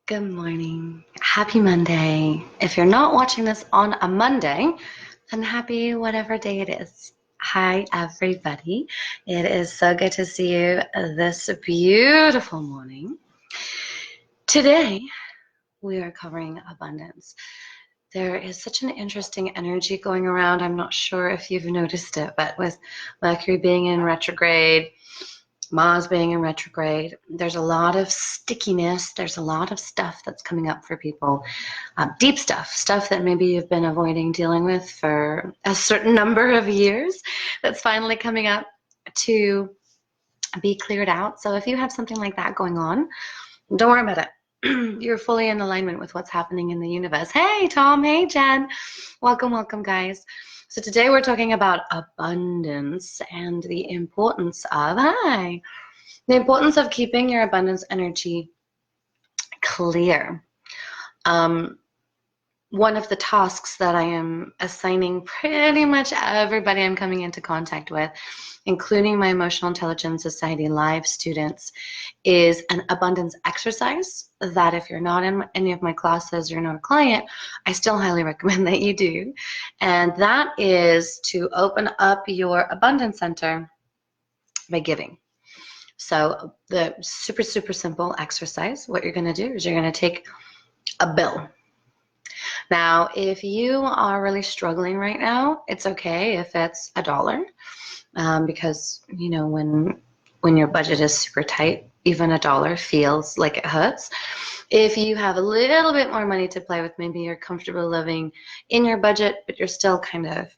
Good morning. Happy Monday. If you're not watching this on a Monday, then happy whatever day it is. Hi, everybody. It is so good to see you this beautiful morning. Today, we are covering abundance. There is such an interesting energy going around. I'm not sure if you've noticed it, but with Mercury being in retrograde, Mars being in retrograde, there's a lot of stickiness. There's a lot of stuff that's coming up for people. Deep stuff that maybe you've been avoiding dealing with for a certain number of years that's finally coming up to be cleared out. So if you have something like that going on, don't worry about it. You're fully in alignment with what's happening in the universe. Hey, Tom. Hey, Jen. Welcome, guys. So today we're talking about abundance and the importance of, the importance of keeping your abundance energy clear. One of the tasks that I am assigning pretty much everybody I'm coming into contact with, including my Emotional Intelligence Society Live students, is an abundance exercise that if you're not in any of my classes, you're not a client, I still highly recommend that you do. And that is to open up your abundance center by giving. So the super simple exercise, what you're going to do is you're going to take a bill. Now, if you are really struggling right now, it's okay if it's $1, because you know when your budget is super tight, even $1 feels like it hurts. If you have a little bit more money to play with, maybe you're comfortable living in your budget, but you're still kind of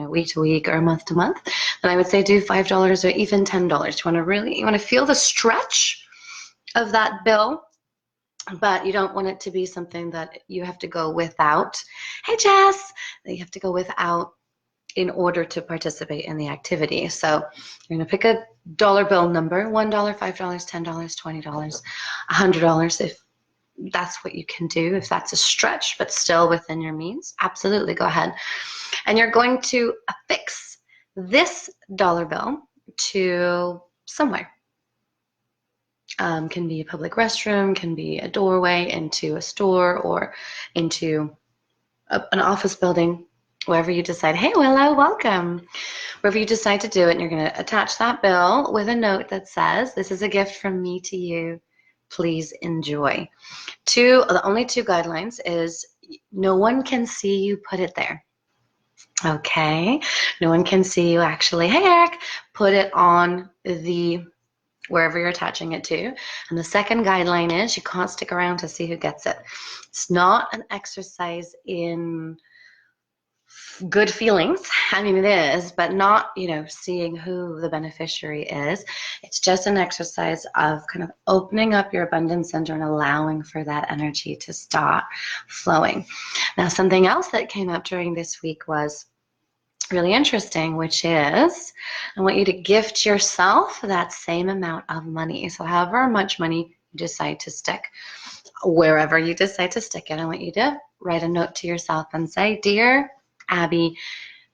week to week or month to month, then I would say do $5 or even $10. You want to feel the stretch of that bill, but you don't want it to be something that you have to go without. Hey, Jess, that you have to go without in order to participate in the activity. So you're going to pick a dollar bill number, $1, $5, $10, $20, $100, if that's what you can do. If that's a stretch, but still within your means, absolutely go ahead. And you're going to affix this dollar bill to somewhere. Can be a public restroom, can be a doorway into a store or into an office building, wherever you decide. Hey, Willow, welcome. Wherever you decide to do it, and you're going to attach that bill with a note that says, "This is a gift from me to you. Please enjoy." The only two guidelines is no one can see you put it there. Okay, no one can see you actually, hey Eric, put it on the wherever you're attaching it to. And the second guideline is you can't stick around to see who gets it. It's not an exercise in good feelings. I mean, it is, but not, seeing who the beneficiary is. It's just an exercise of kind of opening up your abundance center and allowing for that energy to start flowing. Now, something else that came up during this week was really interesting, which is I want you to gift yourself that same amount of money. So however much money you decide to stick, wherever you decide to stick it, I want you to write a note to yourself and say, "Dear Abby,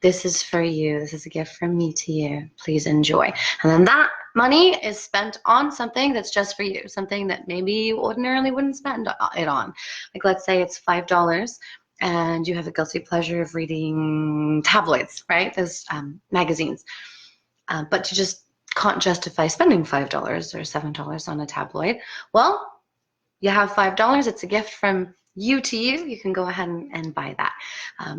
this is for you. This is a gift from me to you. Please enjoy." And then that money is spent on something that's just for you, something that maybe you ordinarily wouldn't spend it on. Like let's say it's $5 and you have the guilty pleasure of reading tabloids, right? Those magazines. But you just can't justify spending $5 or $7 on a tabloid. Well, you have $5. It's a gift from you to you. You can go ahead and buy that.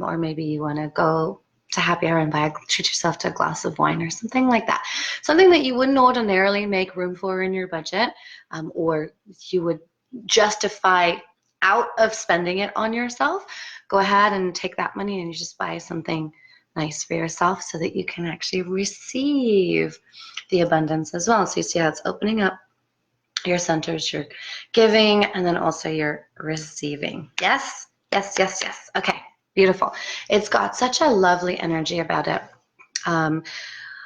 Or maybe you want to go to happy hour and treat yourself to a glass of wine or something like that. Something that you wouldn't ordinarily make room for in your budget, or you would justify out of spending it on yourself. Go ahead and take that money and you just buy something nice for yourself so that you can actually receive the abundance as well. So you see how it's opening up your centers, you're giving, and then also you're receiving. Yes. Okay, beautiful. It's got such a lovely energy about it.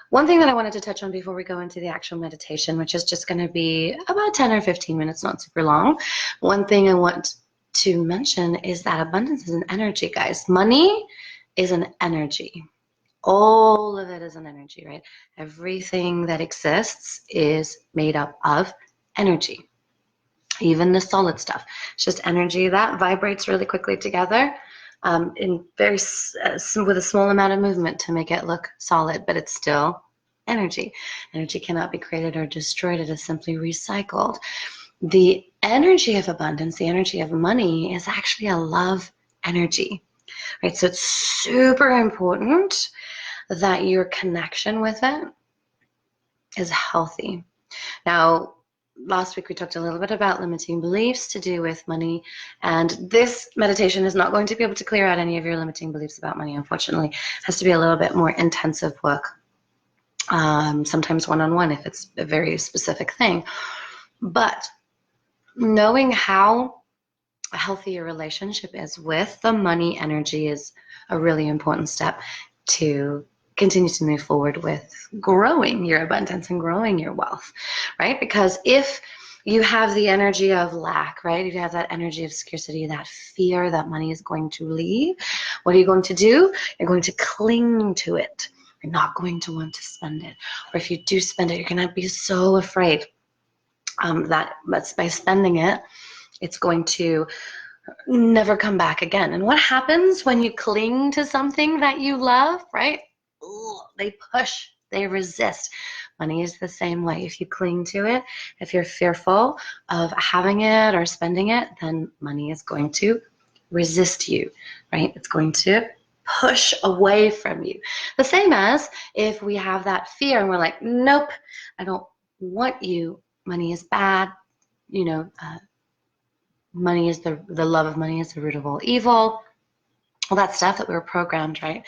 One thing that I wanted to touch on before we go into the actual meditation, which is just going to be about 10 or 15 minutes, not super long. One thing I want to mention is that abundance is an energy, guys. Money is an energy. All of it is an energy, right? Everything that exists is made up of energy. even the solid stuff. It's just energy that vibrates really quickly together in very with a small amount of movement to make it look solid, but it's still energy. Energy cannot be created or destroyed. It is simply recycled. The energy of abundance, the energy of money, is actually a love energy, right? So it's super important that your connection with it is healthy. Now, last week we talked a little bit about limiting beliefs to do with money, and this meditation is not going to be able to clear out any of your limiting beliefs about money, unfortunately. It has to be a little bit more intensive work, sometimes one-on-one if it's a very specific thing. But knowing how a healthier relationship is with the money energy is a really important step to continue to move forward with growing your abundance and growing your wealth, right? Because if you have the energy of lack, right? If you have that energy of scarcity, that fear that money is going to leave, what are you going to do? You're going to cling to it. You're not going to want to spend it. Or if you do spend it, you're going to be so afraid that by spending it, it's going to never come back again. And what happens when you cling to something that you love, right? Ooh, they push, they resist. Money is the same way. If you cling to it, if you're fearful of having it or spending it, then money is going to resist you, right? It's going to push away from you. The same as if we have that fear and we're like, nope, I don't want you. Money is bad. You know, money is the love of money is the root of all evil. All that stuff that we were programmed, right,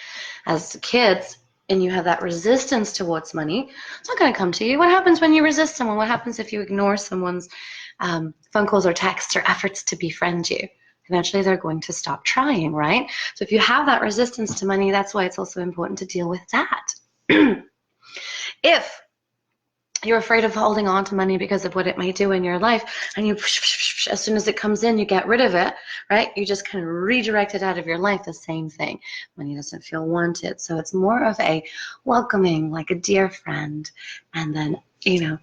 as kids, and you have that resistance towards money, it's not going to come to you. What happens when you resist someone? What happens if you ignore someone's phone calls or texts or efforts to befriend you? Eventually they're going to stop trying, right? So if you have that resistance to money, that's why it's also important to deal with that. If you're afraid of holding on to money because of what it might do in your life, and you, as soon as it comes in, you get rid of it, right? You just kind of redirect it out of your life. The same thing. Money doesn't feel wanted. So it's more of a welcoming, like a dear friend, and then, you know,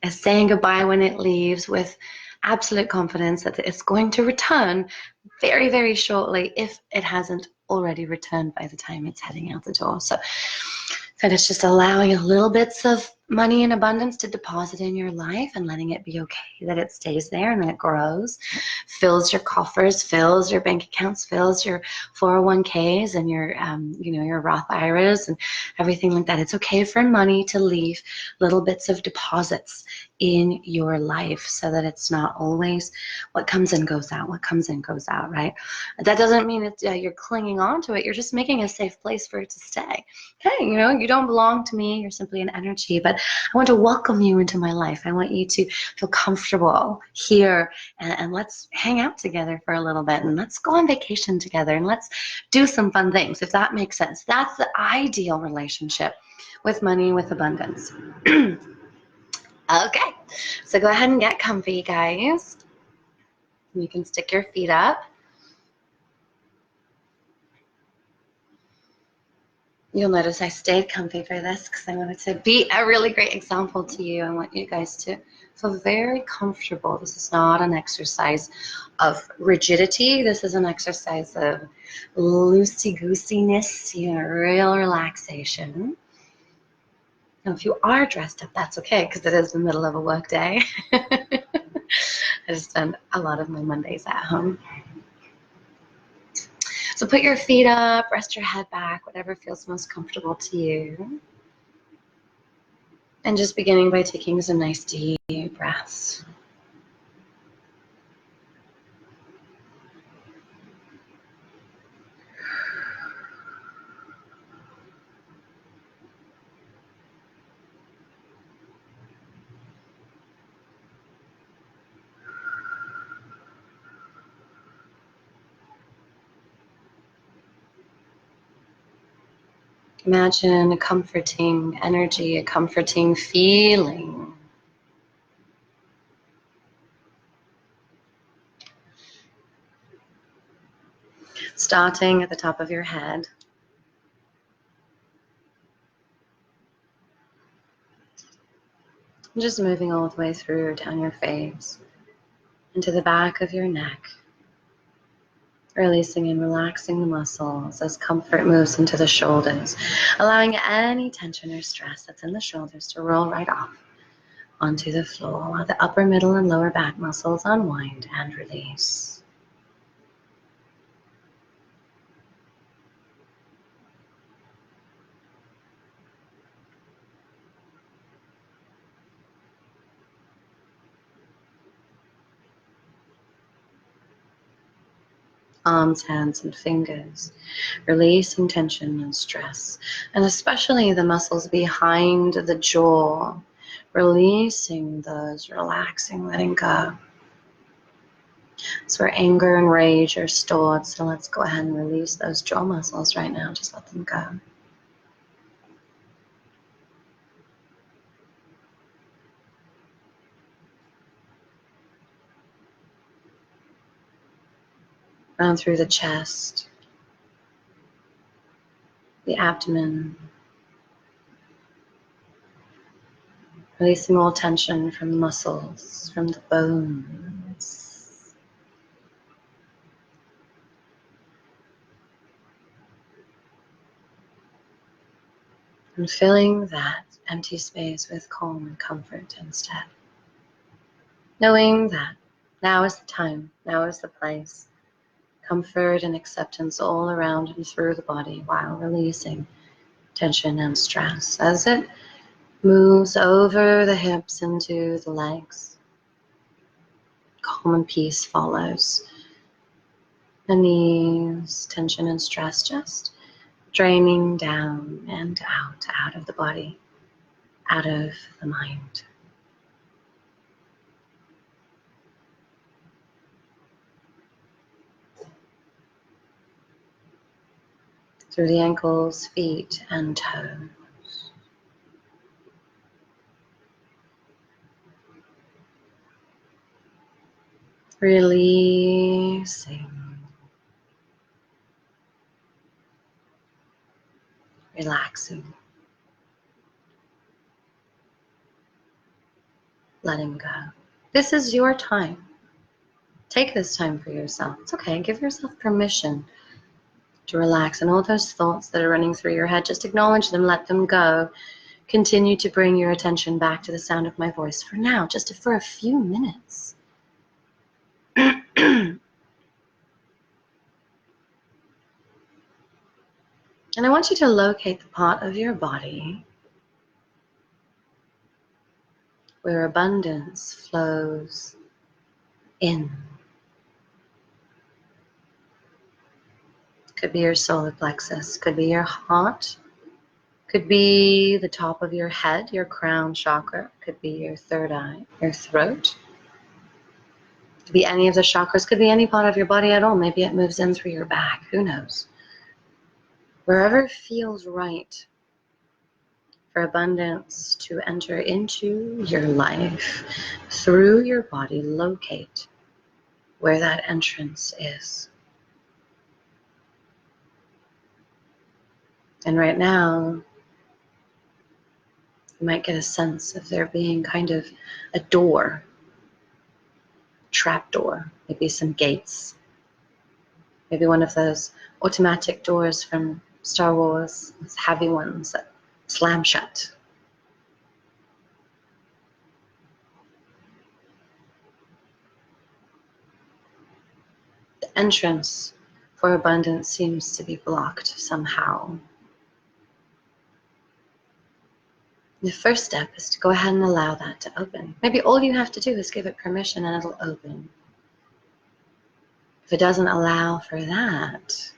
a saying goodbye when it leaves with absolute confidence that it's going to return very, very shortly if it hasn't already returned by the time it's heading out the door. So it's just allowing a little bits of money in abundance to deposit in your life and letting it be okay that it stays there and then it grows, fills your coffers, fills your bank accounts, fills your 401ks and your, your Roth IRAs and everything like that. It's okay for money to leave little bits of deposits in your life so that it's not always what comes in goes out, what comes in goes out, right? That doesn't mean you're clinging on to it. You're just making a safe place for it to stay. Hey, you don't belong to me. You're simply an energy, but I want to welcome you into my life. I want you to feel comfortable here, and let's hang out together for a little bit, and let's go on vacation together, and let's do some fun things, if that makes sense. That's the ideal relationship with money, with abundance. Okay, so go ahead and get comfy, guys. You can stick your feet up. You'll notice I stayed comfy for this because I wanted to be a really great example to you. I want you guys to feel very comfortable. This is not an exercise of rigidity. This is an exercise of loosey-goosiness, real relaxation. Now, if you are dressed up, that's okay because it is the middle of a work day. I just spend a lot of my Mondays at home. So put your feet up, rest your head back, whatever feels most comfortable to you. And just beginning by taking some nice deep breaths. Imagine a comforting energy, a comforting feeling. Starting at the top of your head. And just moving all the way through down your face into the back of your neck, releasing and relaxing the muscles as comfort moves into the shoulders, allowing any tension or stress that's in the shoulders to roll right off onto the floor while the upper, middle, and lower back muscles unwind and release. Arms, hands, and fingers, releasing tension and stress, and especially the muscles behind the jaw, releasing those, relaxing, letting go. So where anger and rage are stored, so let's go ahead and release those jaw muscles right now. Just let them go. Down through the chest, the abdomen, releasing all tension from the muscles, from the bones. And filling that empty space with calm and comfort instead. Knowing that now is the time, now is the place. Comfort and acceptance all around and through the body while releasing tension and stress as it moves over the hips into the legs. Calm and peace follows. The knees, tension and stress just draining down and out of the body, out of the mind. Through the ankles, feet, and toes. Releasing. Relaxing. Letting go. This is your time. Take this time for yourself. It's okay. Give yourself permission to relax. And all those thoughts that are running through your head, just acknowledge them, let them go. Continue to bring your attention back to the sound of my voice for now, just for a few minutes. And I want you to locate the part of your body where abundance flows in. Could be your solar plexus, could be your heart, could be the top of your head, your crown chakra, could be your third eye, your throat. Could be any of the chakras, could be any part of your body at all. Maybe it moves in through your back, who knows? Wherever feels right for abundance to enter into your life through your body, locate where that entrance is. And right now, you might get a sense of there being kind of a door, trap door, maybe some gates, maybe one of those automatic doors from Star Wars, those heavy ones that slam shut. The entrance for abundance seems to be blocked somehow. The first step is to go ahead and allow that to open. Maybe all you have to do is give it permission and it'll open. If it doesn't allow for that,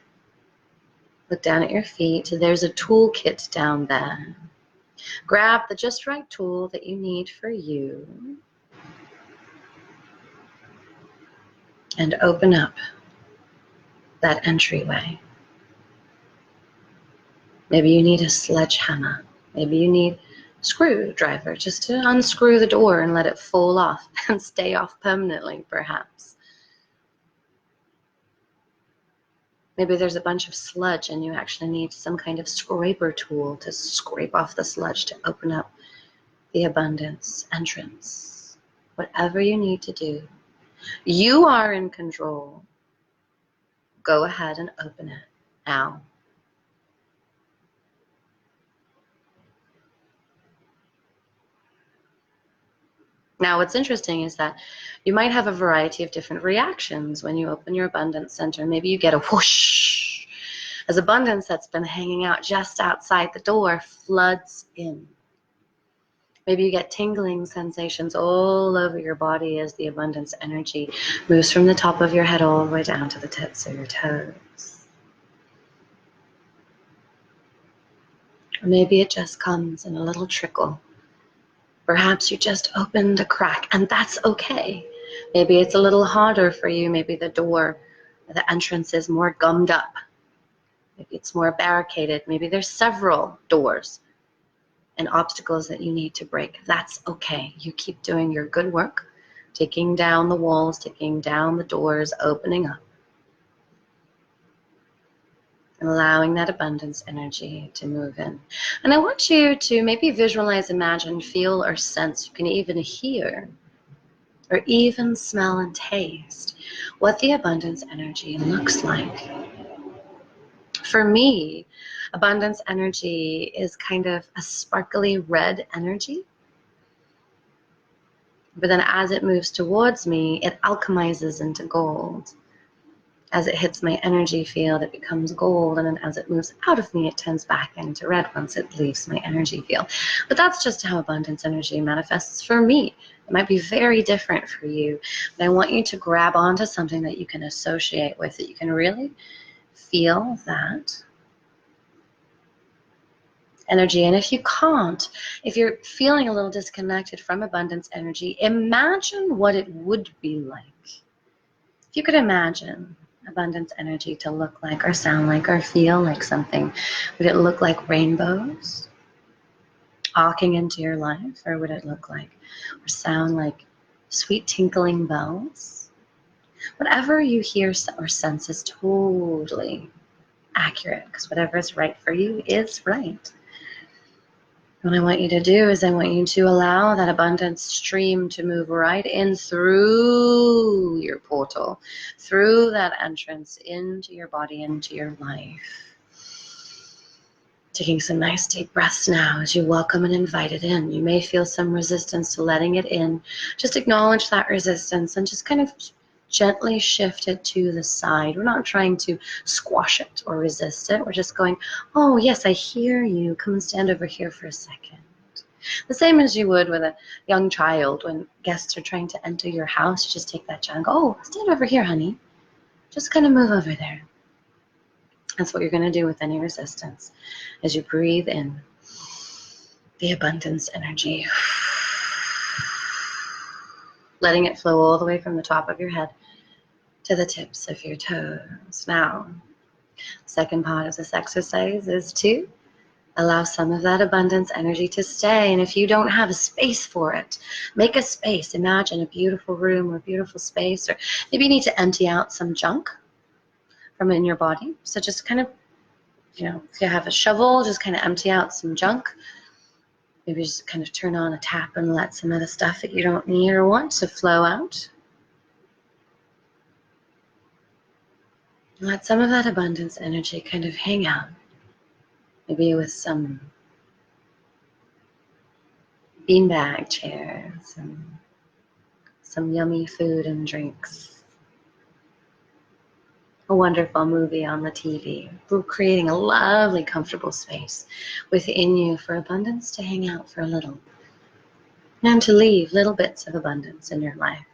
look down at your feet. There's a toolkit down there. Grab the just right tool that you need for you and open up that entryway. Maybe you need a sledgehammer. Maybe you need a screwdriver just to unscrew the door and let it fall off and stay off permanently, perhaps. Maybe there's a bunch of sludge and you actually need some kind of scraper tool to scrape off the sludge to open up the abundance entrance. Whatever you need to do, You are in control. Go ahead and open it now. Now, what's interesting is that you might have a variety of different reactions when you open your abundance center. Maybe you get a whoosh as abundance that's been hanging out just outside the door floods in. Maybe you get tingling sensations all over your body as the abundance energy moves from the top of your head all the way down to the tips of your toes. Or maybe it just comes in a little trickle. Perhaps you just opened a crack, and that's okay. Maybe it's a little harder for you. Maybe the door, the entrance is more gummed up. Maybe it's more barricaded. Maybe there's several doors and obstacles that you need to break. That's okay. You keep doing your good work, taking down the walls, taking down the doors, opening up, and allowing that abundance energy to move in. And I want you to maybe visualize, imagine, feel, or sense. You can even hear or even smell and taste what the abundance energy looks like. For me, abundance energy is kind of a sparkly red energy. But then as it moves towards me, it alchemizes into gold. As it hits my energy field, it becomes gold, and then as it moves out of me, it turns back into red once it leaves my energy field. But that's just how abundance energy manifests for me. It might be very different for you, but I want you to grab onto something that you can associate with, that you can really feel that energy. And if you can't, if you're feeling a little disconnected from abundance energy, imagine what it would be like. If you could imagine abundance energy to look like, or sound like, or feel like something, would it look like rainbows walking into your life? Or would it look like, or sound like sweet tinkling bells? Whatever you hear or sense is totally accurate, because whatever is right for you is right. What I want you to do is I want you to allow that abundance stream to move right in through your portal, through that entrance into your body, into your life. Taking some nice deep breaths now as you welcome and invite it in. You may feel some resistance to letting it in. Just acknowledge that resistance and just kind of gently shift it to the side. We're not trying to squash it or resist it. We're just going, oh yes, I hear you. Come and stand over here for a second. The same as you would with a young child when guests are trying to enter your house. You just take that child and go, oh, stand over here, honey. Just kind of move over there. That's what you're going to do with any resistance as you breathe in the abundance energy. Letting it flow all the way from the top of your head to the tips of your toes. Now, the second part of this exercise is to allow some of that abundance energy to stay. And if you don't have a space for it, make a space. Imagine a beautiful room or a beautiful space, or maybe you need to empty out some junk from in your body. So just kind of, if you have a shovel, just kind of empty out some junk. Maybe just kind of turn on a tap and let some of the stuff that you don't need or want to flow out. Let some of that abundance energy kind of hang out. Maybe with some beanbag chairs and some yummy food and drinks. A wonderful movie on the TV. We're creating a lovely, comfortable space within you for abundance to hang out for a little. And to leave little bits of abundance in your life.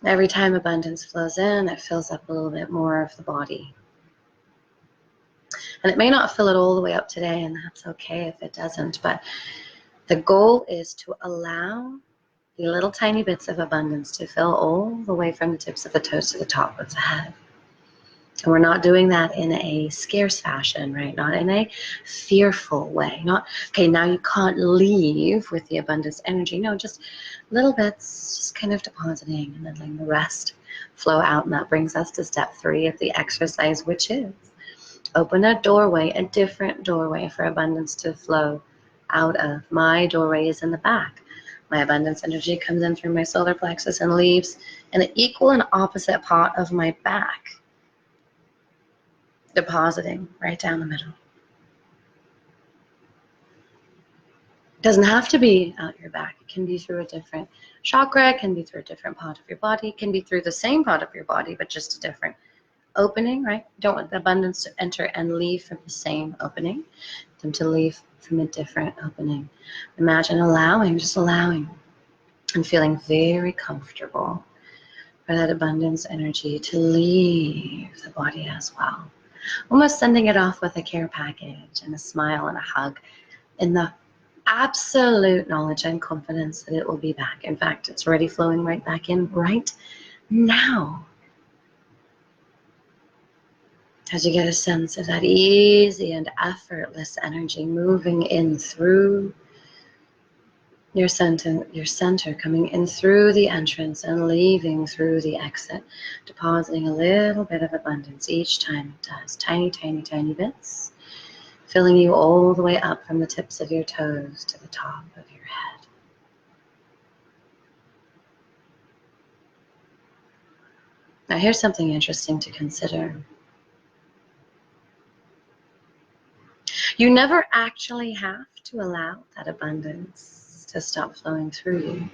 Every time abundance flows in, it fills up a little bit more of the body. And it may not fill it all the way up today, and that's okay if it doesn't. But the goal is to allow the little tiny bits of abundance to fill all the way from the tips of the toes to the top of the head. And we're not doing that in a scarce fashion, right? Not in a fearful way. Not, okay, now you can't leave with the abundance energy. No, just little bits, just kind of depositing and then letting the rest flow out. And that brings us to step 3 of the exercise, which is open a doorway, a different doorway for abundance to flow out of. My doorway is in the back. My abundance energy comes in through my solar plexus and leaves in an equal and opposite part of my back, depositing right down the middle. It doesn't have to be out your back. It can be through a different chakra, it can be through a different part of your body, it can be through the same part of your body, but just a different opening, right? You don't want the abundance to enter and leave from the same opening, them to leave from a different opening. Imagine allowing, just allowing, and feeling very comfortable for that abundance energy to leave the body as well. Almost sending it off with a care package and a smile and a hug in the absolute knowledge and confidence that it will be back. In fact, it's already flowing right back in right now. As you get a sense of that easy and effortless energy moving in through your center, coming in through the entrance and leaving through the exit, depositing a little bit of abundance each time it does. Tiny, tiny, tiny bits, filling you all the way up from the tips of your toes to the top of your head. Now here's something interesting to consider. You never actually have to allow that abundance to stop flowing through you.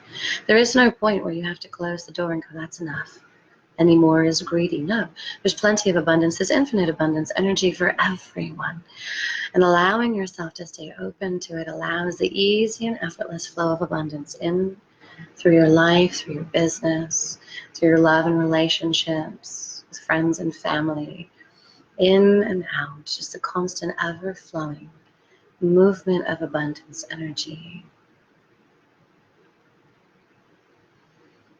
There is no point where you have to close the door and go, that's enough. Any more is greedy. No, there's plenty of abundance. There's infinite abundance, energy for everyone. And allowing yourself to stay open to it allows the easy and effortless flow of abundance in through your life, through your business, through your love and relationships with friends and family, in and out, just a constant ever-flowing movement of abundance energy.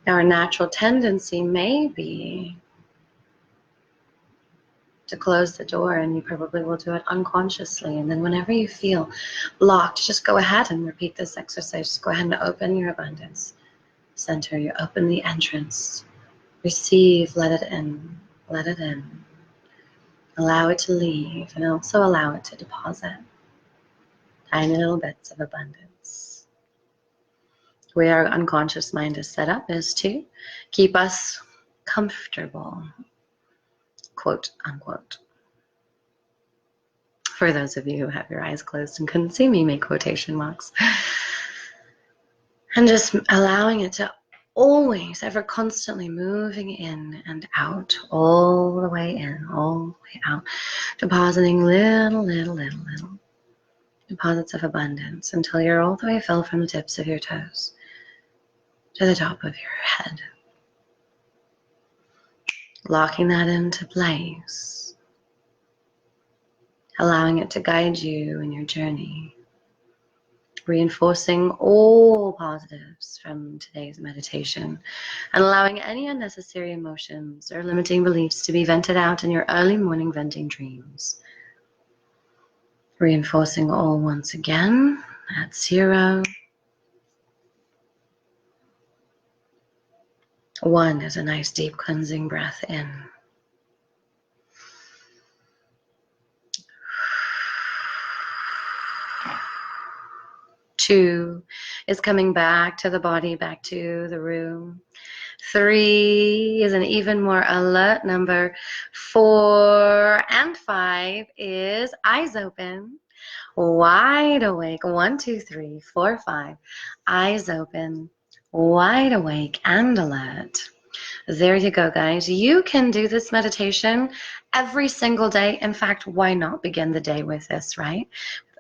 Our natural tendency may be to close the door, and you probably will do it unconsciously. And then whenever you feel blocked, just go ahead and repeat this exercise. Just go ahead and open your abundance center. You open the entrance. Receive, let it in, let it in. Allow it to leave, and also allow it to deposit tiny little bits of abundance. The way our unconscious mind is set up is to keep us comfortable, quote unquote. For those of you who have your eyes closed and couldn't see me make quotation marks. And just allowing it to always, ever constantly moving in and out, all the way in, all the way out, depositing little deposits of abundance until you're all the way filled from the tips of your toes to the top of your head. Locking that into place, allowing it to guide you in your journey, reinforcing all positives from today's meditation, and allowing any unnecessary emotions or limiting beliefs to be vented out in your early morning venting dreams. Reinforcing all once again at 0. 1 is a nice deep cleansing breath in. 2 is coming back to the body, back to the room. 3 is an even more alert number. 4 and 5 is eyes open, wide awake. 1, 2, 3, 4, 5. Eyes open, wide awake and alert. There you go, guys. You can do this meditation every single day. In fact, why not begin the day with this, right?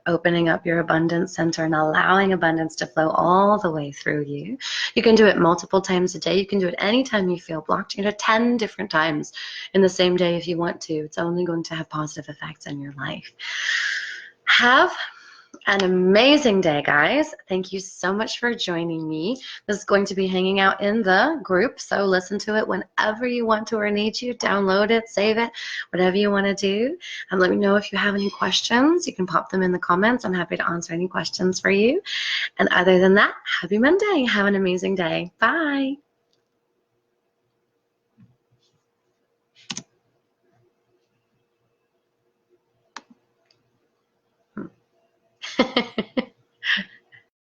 Opening up your abundance center and allowing abundance to flow all the way through you. You can do it multiple times a day. You can do it anytime you feel blocked. You can do it 10 different times in the same day if you want to. It's only going to have positive effects in your life. Have an amazing day, guys. Thank you so much for joining me. This is going to be hanging out in the group, so listen to it whenever you want to or need to. Download it, save it, whatever you want to do. And let me know if you have any questions. You can pop them in the comments. I'm happy to answer any questions for you. And other than that, happy Monday. Have an amazing day. Bye.